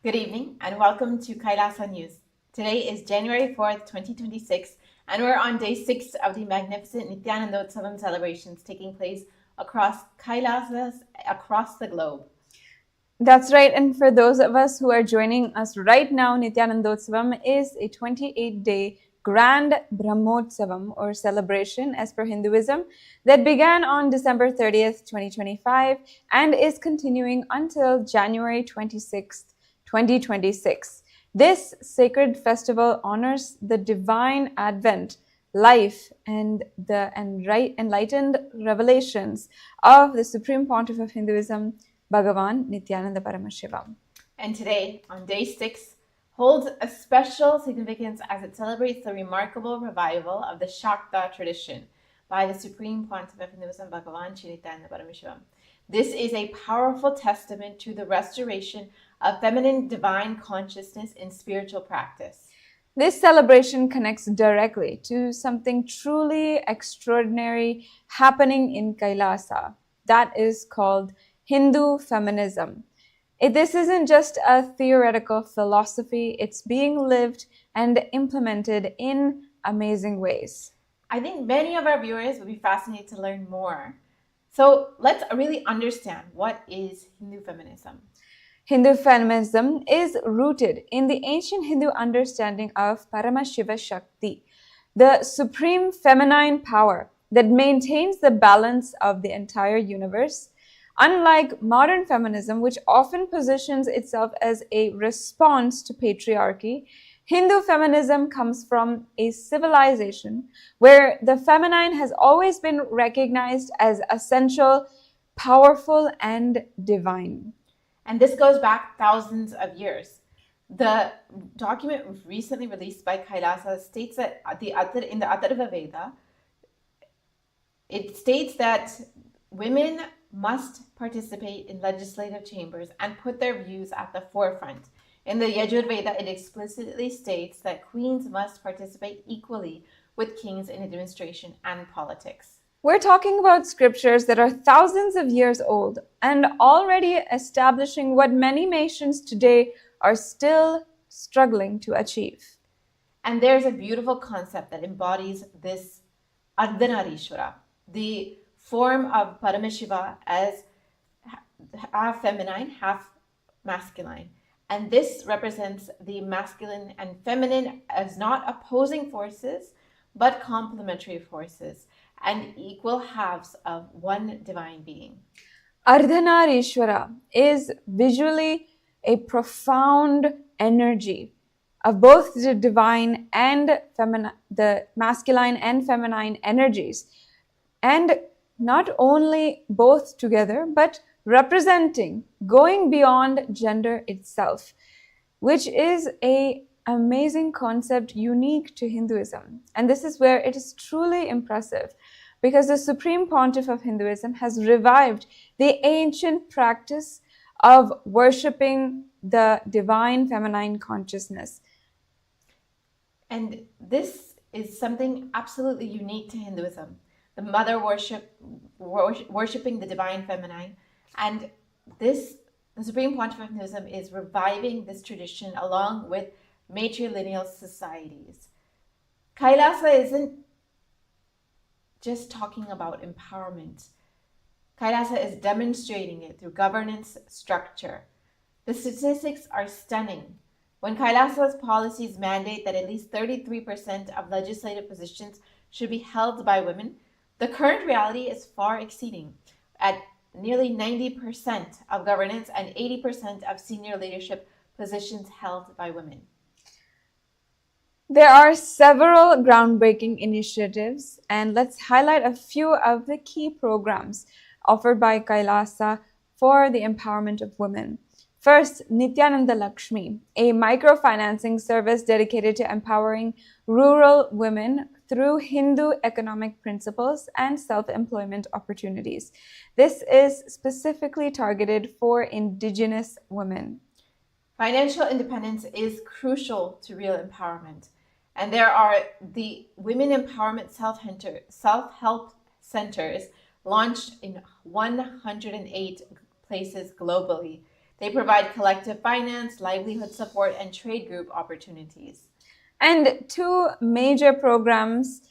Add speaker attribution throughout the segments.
Speaker 1: Good evening and welcome to KAILASA News. Today is January 4th, 2026, and we're on day 6 of the magnificent Nithyanandotsavam celebrations taking place across Kailasas across the globe.
Speaker 2: That's right, and for those of us who are joining us right now, Nithyanandotsavam is a 28-day grand Brahmotsavam or celebration as per Hinduism that began on December 30th, 2025 and is continuing until January 26th, 2026. This sacred festival honors the divine advent, life, and the enlightened revelations of the Supreme Pontiff of Hinduism, Bhagavan Nithyananda Paramashivam.
Speaker 1: And today, on day 6, holds a special significance as it celebrates the remarkable revival of the Shakta tradition by the Supreme Pontiff of Hinduism, Bhagavan Nithyananda Paramashivam. This is a powerful testament to the restoration of feminine divine consciousness in spiritual practice.
Speaker 2: This celebration connects directly to something truly extraordinary happening in Kailasa that is called Hindu feminism. This isn't just a theoretical philosophy, it's being lived and implemented in amazing ways.
Speaker 1: I think many of our viewers would be fascinated to learn more. So let's really understand what is Hindu feminism.
Speaker 2: Hindu feminism is rooted in the ancient Hindu understanding of Paramashiva Shakti, the supreme feminine power that maintains the balance of the entire universe. Unlike modern feminism, which often positions itself as a response to patriarchy, Hindu feminism comes from a civilization where the feminine has always been recognized as essential, powerful, and divine.
Speaker 1: And this goes back thousands of years. The document recently released by KAILASA states that in the Atharvaveda, it states that women must participate in legislative chambers and put their views at the forefront. In the Yajurveda, it explicitly states that queens must participate equally with kings in administration and politics.
Speaker 2: We're talking about scriptures that are thousands of years old and already establishing what many nations today are still struggling to achieve.
Speaker 1: And there's a beautiful concept that embodies this Ardhanārīśvara, the form of Paramashiva as half feminine, half masculine. And this represents the masculine and feminine as not opposing forces, but complementary forces and equal halves of one divine being.
Speaker 2: Ardhanārīśvara is visually a profound energy of both the divine and the masculine and feminine energies. And not only both together, but representing, going beyond gender itself, which is an amazing concept unique to Hinduism. And this is where it is truly impressive, because the Supreme Pontiff of Hinduism has revived the ancient practice of worshipping the divine feminine consciousness.
Speaker 1: And this is something absolutely unique to Hinduism. The mother worshipping the divine feminine. And the Supreme Pontiff of Hinduism is reviving this tradition along with matrilineal societies. KAILASA isn't just talking about empowerment. KAILASA is demonstrating it through governance structure. The statistics are stunning. When KAILASA's policies mandate that at least 33% of legislative positions should be held by women, the current reality is far exceeding, at nearly 90% of governance and 80% of senior leadership positions held by women.
Speaker 2: There are several groundbreaking initiatives, and let's highlight a few of the key programs offered by KAILASA for the empowerment of women. First, Nityananda Lakshmi, a microfinancing service dedicated to empowering rural women through Hindu economic principles and self-employment opportunities. This is specifically targeted for indigenous women.
Speaker 1: Financial independence is crucial to real empowerment. And there are the Women Empowerment Self-Help Centers launched in 108 places globally. They provide collective finance, livelihood support, and trade group opportunities.
Speaker 2: And two major programs,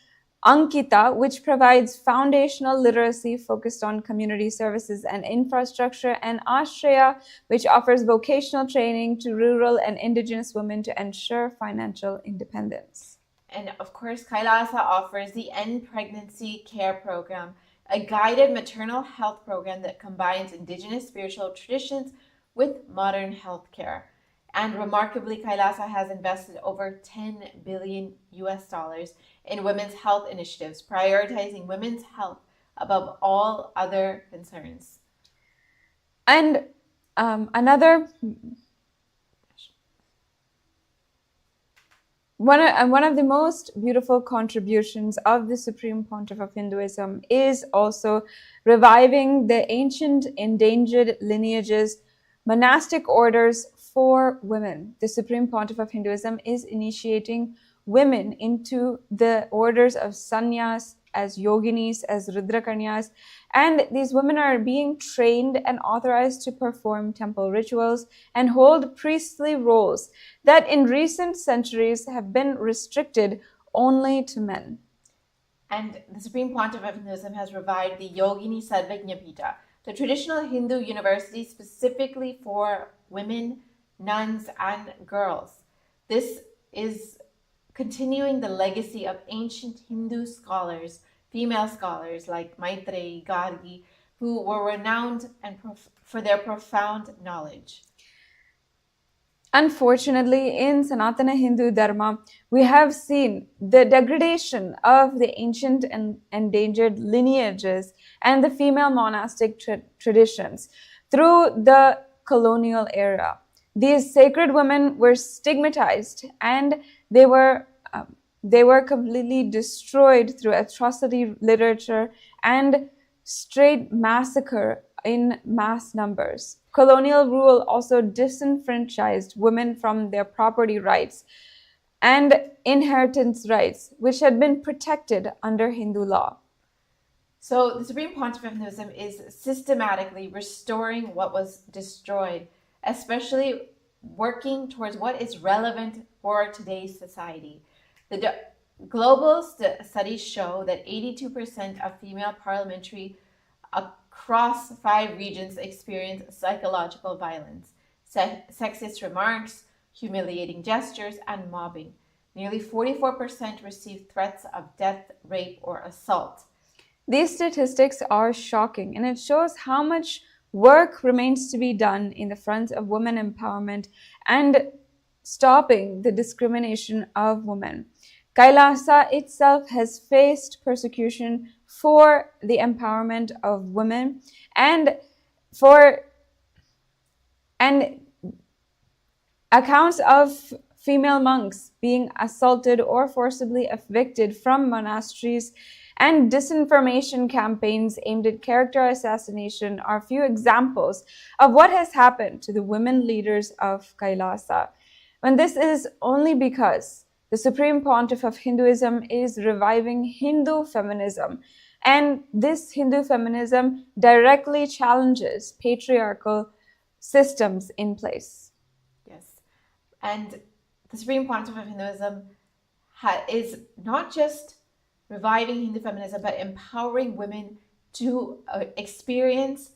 Speaker 2: Ankita, which provides foundational literacy focused on community services and infrastructure, and Ashraya, which offers vocational training to rural and indigenous women to ensure financial independence.
Speaker 1: And of course, Kailasa offers the End Pregnancy Care Program, a guided maternal health program that combines indigenous spiritual traditions with modern healthcare. And remarkably, Kailasa has invested over $10 billion in women's health initiatives, prioritizing women's health above all other concerns.
Speaker 2: And one of the most beautiful contributions of the Supreme Pontiff of Hinduism is also reviving the ancient endangered lineages, monastic orders for women. The Supreme Pontiff of Hinduism is initiating women into the orders of sannyas, as yoginis, as rudrakanyas, and these women are being trained and authorized to perform temple rituals and hold priestly roles that in recent centuries have been restricted only to men.
Speaker 1: And the Supreme Pontiff of Hinduism has revived the Yogini Sarvajñapita, the traditional Hindu university specifically for women, nuns, and girls. This is continuing the legacy of ancient Hindu scholars, female scholars like Maitreyi, Gargi, who were renowned for their profound knowledge.
Speaker 2: Unfortunately, in Sanatana Hindu Dharma, we have seen the degradation of the ancient and endangered lineages and the female monastic traditions through the colonial era. These sacred women were stigmatized and they were completely destroyed through atrocity literature and straight massacre in mass numbers. Colonial rule also disenfranchised women from their property rights and inheritance rights, which had been protected under Hindu law.
Speaker 1: So the Supreme Pontiff of Hinduism is systematically restoring what was destroyed, especially working towards what is relevant for today's society. The global studies show that 82% of female parliamentary across 5 regions experience psychological violence, sexist remarks, humiliating gestures, and mobbing. Nearly 44% receive threats of death, rape, or assault.
Speaker 2: These statistics are shocking, and it shows how much work remains to be done in the front of women empowerment and stopping the discrimination of women. Kailasa itself has faced persecution for the empowerment of women and accounts of female monks being assaulted or forcibly evicted from monasteries, and disinformation campaigns aimed at character assassination are few examples of what has happened to the women leaders of Kailasa. And this is only because the Supreme Pontiff of Hinduism is reviving Hindu feminism. And this Hindu feminism directly challenges patriarchal systems in place.
Speaker 1: Yes. And the Supreme Pontiff of Hinduism is not just reviving Hindu feminism, but empowering women to experience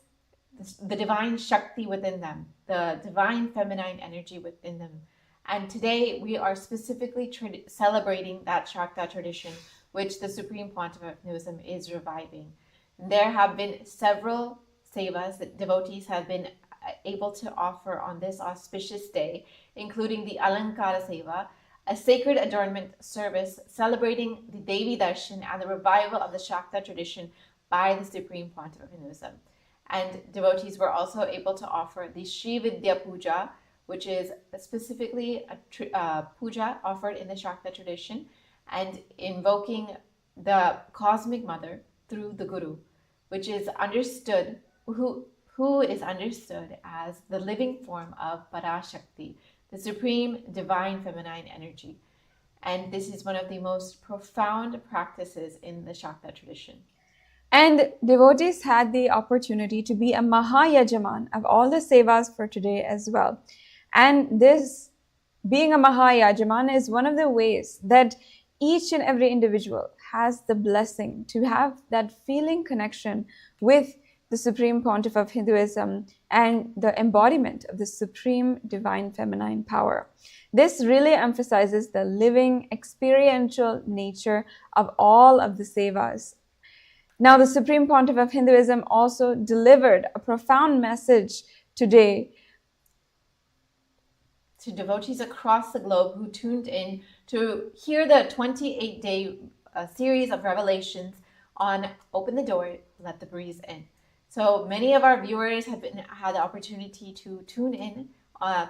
Speaker 1: the divine Shakti within them, the divine feminine energy within them. And today we are specifically celebrating that Shakta tradition, which the Supreme Pontiff of Hinduism is reviving. And there have been several sevas that devotees have been able to offer on this auspicious day, including the Alankara Seva, a sacred adornment service celebrating the Devi Darshan and the revival of the Shakta tradition by the Supreme Pontiff of Hinduism. And devotees were also able to offer the Sri Vidya Puja, which is specifically a puja offered in the Shakta tradition and invoking the Cosmic Mother through the Guru, which is understood, who is understood as the living form of Parāśakti, the supreme divine feminine energy. And this is one of the most profound practices in the Shakta tradition.
Speaker 2: And devotees had the opportunity to be a Mahayajaman of all the sevas for today as well. And this being a Mahayajaman is one of the ways that each and every individual has the blessing to have that feeling connection with the Supreme Pontiff of Hinduism and the embodiment of the supreme divine feminine power. This really emphasizes the living, experiential nature of all of the sevas. Now, the Supreme Pontiff of Hinduism also delivered a profound message today
Speaker 1: to devotees across the globe who tuned in to hear the 28-day series of revelations on Open the Door, Let the Breeze In. So many of our viewers have had the opportunity to tune in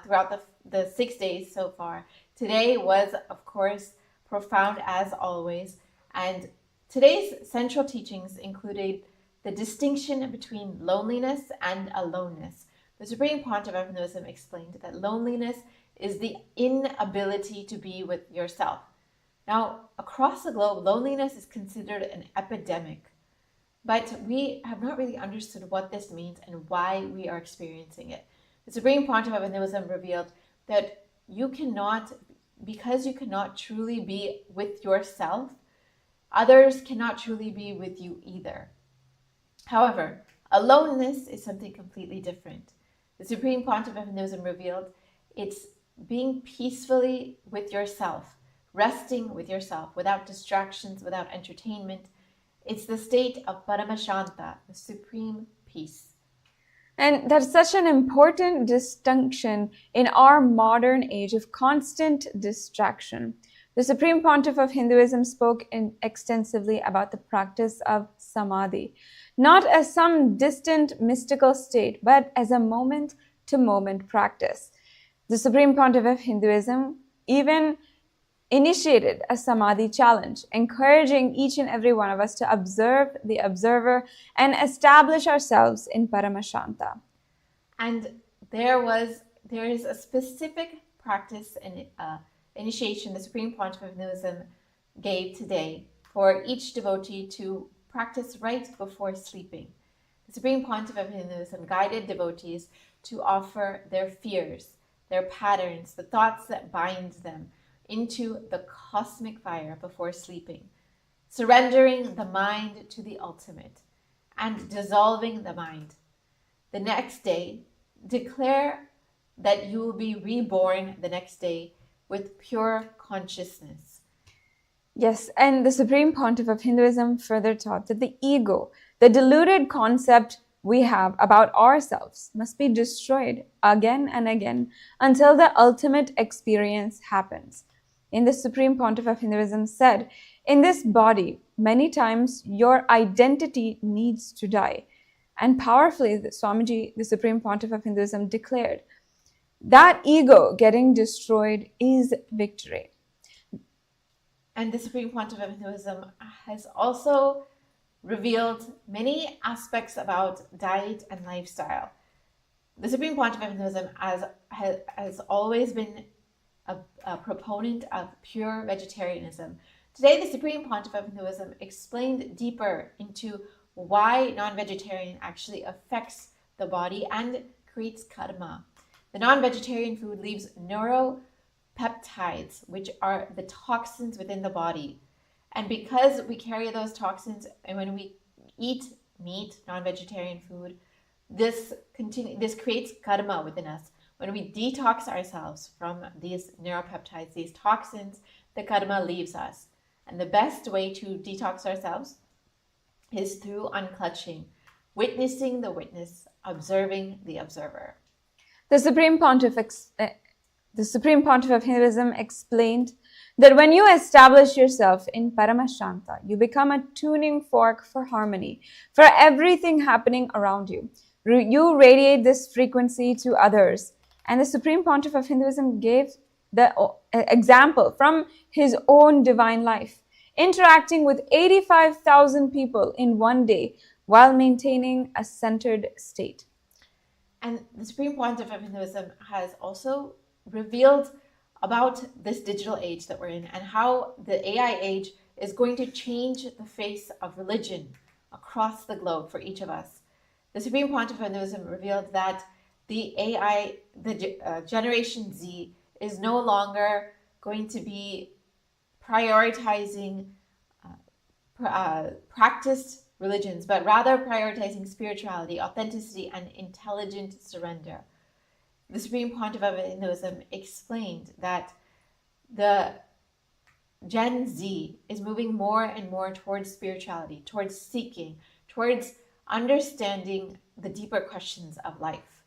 Speaker 1: throughout the 6 days so far. Today was, of course, profound as always, and today's central teachings included the distinction between loneliness and aloneness. The Supreme Pontiff of Hinduism explained that loneliness is the inability to be with yourself. Now, across the globe, loneliness is considered an epidemic, but we have not really understood what this means and why we are experiencing it. The Supreme Pontiff of Hinduism revealed that because you cannot truly be with yourself, others cannot truly be with you either. However, aloneness is something completely different. The Supreme Pontiff of Hinduism revealed it's being peacefully with yourself, resting with yourself, without distractions, without entertainment. It's the state of Paramashanta, the supreme peace.
Speaker 2: And that's such an important distinction in our modern age of constant distraction. The Supreme Pontiff of Hinduism spoke extensively about the practice of samadhi, not as some distant mystical state, but as a moment-to-moment practice. The Supreme Pontiff of Hinduism even initiated a samadhi challenge, encouraging each and every one of us to observe the observer and establish ourselves in Paramashanta.
Speaker 1: And there is a specific practice and initiation the Supreme Pontiff of Hinduism gave today for each devotee to practice right before sleeping. The Supreme Pontiff of Hinduism guided devotees to offer their fears, their patterns, the thoughts that bind them, into the cosmic fire before sleeping, surrendering the mind to the ultimate and dissolving the mind. The next day, declare that you will be reborn the next day with pure consciousness.
Speaker 2: Yes, and the Supreme Pontiff of Hinduism further taught that the ego, the deluded concept we have about ourselves, must be destroyed again and again until the ultimate experience happens. In the Supreme Pontiff of Hinduism said, in this body, many times your identity needs to die. And powerfully, Swamiji, the Supreme Pontiff of Hinduism, declared, that ego getting destroyed is victory.
Speaker 1: And the Supreme Pontiff of Hinduism has also revealed many aspects about diet and lifestyle. The Supreme Pontiff of Hinduism has always been a proponent of pure vegetarianism. Today, the Supreme Pontiff of Hinduism explained deeper into why non-vegetarian actually affects the body and creates karma. The non-vegetarian food leaves neuropeptides, which are the toxins within the body. And because we carry those toxins, and when we eat meat, non-vegetarian food, this creates karma within us. When we detox ourselves from these neuropeptides, these toxins, the karma leaves us. And the best way to detox ourselves is through unclutching, witnessing the witness, observing the observer.
Speaker 2: The Supreme Pontiff of Hinduism explained that when you establish yourself in Paramashanta, you become a tuning fork for harmony, for everything happening around you. You radiate this frequency to others. And the Supreme Pontiff of Hinduism gave the example from his own divine life, interacting with 85,000 people in one day while maintaining a centered state.
Speaker 1: And the Supreme Pontiff of Hinduism has also revealed about this digital age that we're in and how the AI age is going to change the face of religion. across the globe for each of us. The Supreme Pontiff of Hinduism revealed that the Generation Z is no longer going to be prioritizing practiced religions, but rather prioritizing spirituality, authenticity, and intelligent surrender. The Supreme Pontiff of Hinduism explained that the Gen Z is moving more and more towards spirituality, towards seeking, towards understanding the deeper questions of life.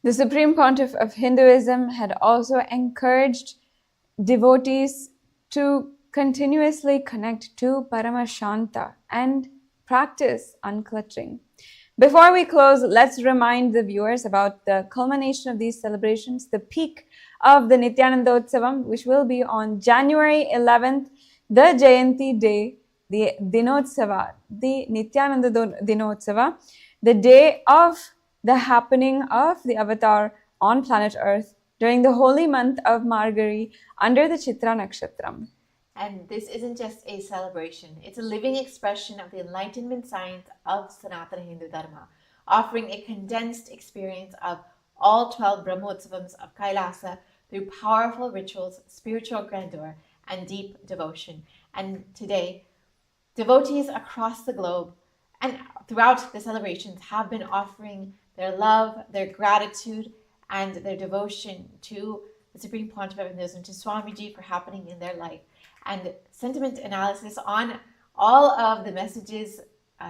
Speaker 2: The Supreme Pontiff of Hinduism had also encouraged devotees to continuously connect to Paramashanta and practice unclutching. Before we close, let's remind the viewers about the culmination of these celebrations, the peak of the Nithyanandotsavam, which will be on January 11th, the Jayanti day, the Dinotsava, the Nithyananda Dinotsava, the day of the happening of the avatar on planet Earth during the holy month of Margari under the Chitra Nakshatram.
Speaker 1: And this isn't just a celebration, it's a living expression of the enlightenment science of Sanatana Hindu Dharma, offering a condensed experience of all 12 Brahmotsavams of KAILASA through powerful rituals, spiritual grandeur, and deep devotion. And today, devotees across the globe and throughout the celebrations have been offering their love, their gratitude, and their devotion to the Supreme Pontiff of Hinduism, to Swamiji for happening in their life. And sentiment analysis on all of the messages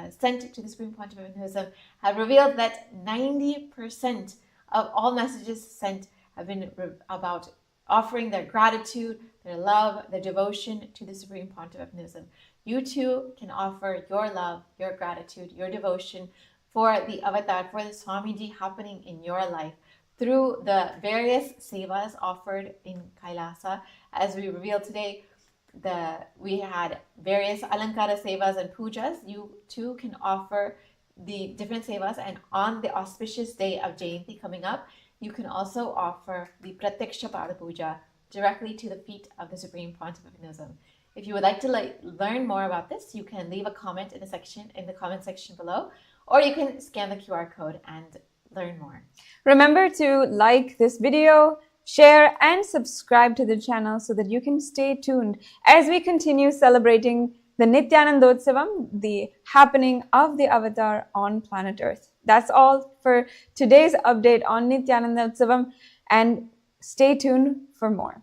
Speaker 1: sent to the Supreme Pontiff of Hinduism have revealed that 90% of all messages sent have been about offering their gratitude, their love, their devotion to the Supreme Pontiff of Hinduism. You too can offer your love, your gratitude, your devotion for the avatar, for the Swamiji happening in your life through the various sevas offered in Kailasa. As we revealed today, we had various alankara sevas and pujas. You too can offer the different sevas, and on the auspicious day of Jayanti coming up, you can also offer the Pratyaksha Pada Puja directly to the feet of the Supreme Pontiff of Hinduism. If you would like to learn more about this, you can leave a comment in the comment section below, or you can scan the QR code and learn more.
Speaker 2: Remember to like this video, share and subscribe to the channel so that you can stay tuned as we continue celebrating the Nithyanandotsavam, the happening of the avatar on planet Earth. That's all for today's update on Nithyanandotsavam, and stay tuned for more.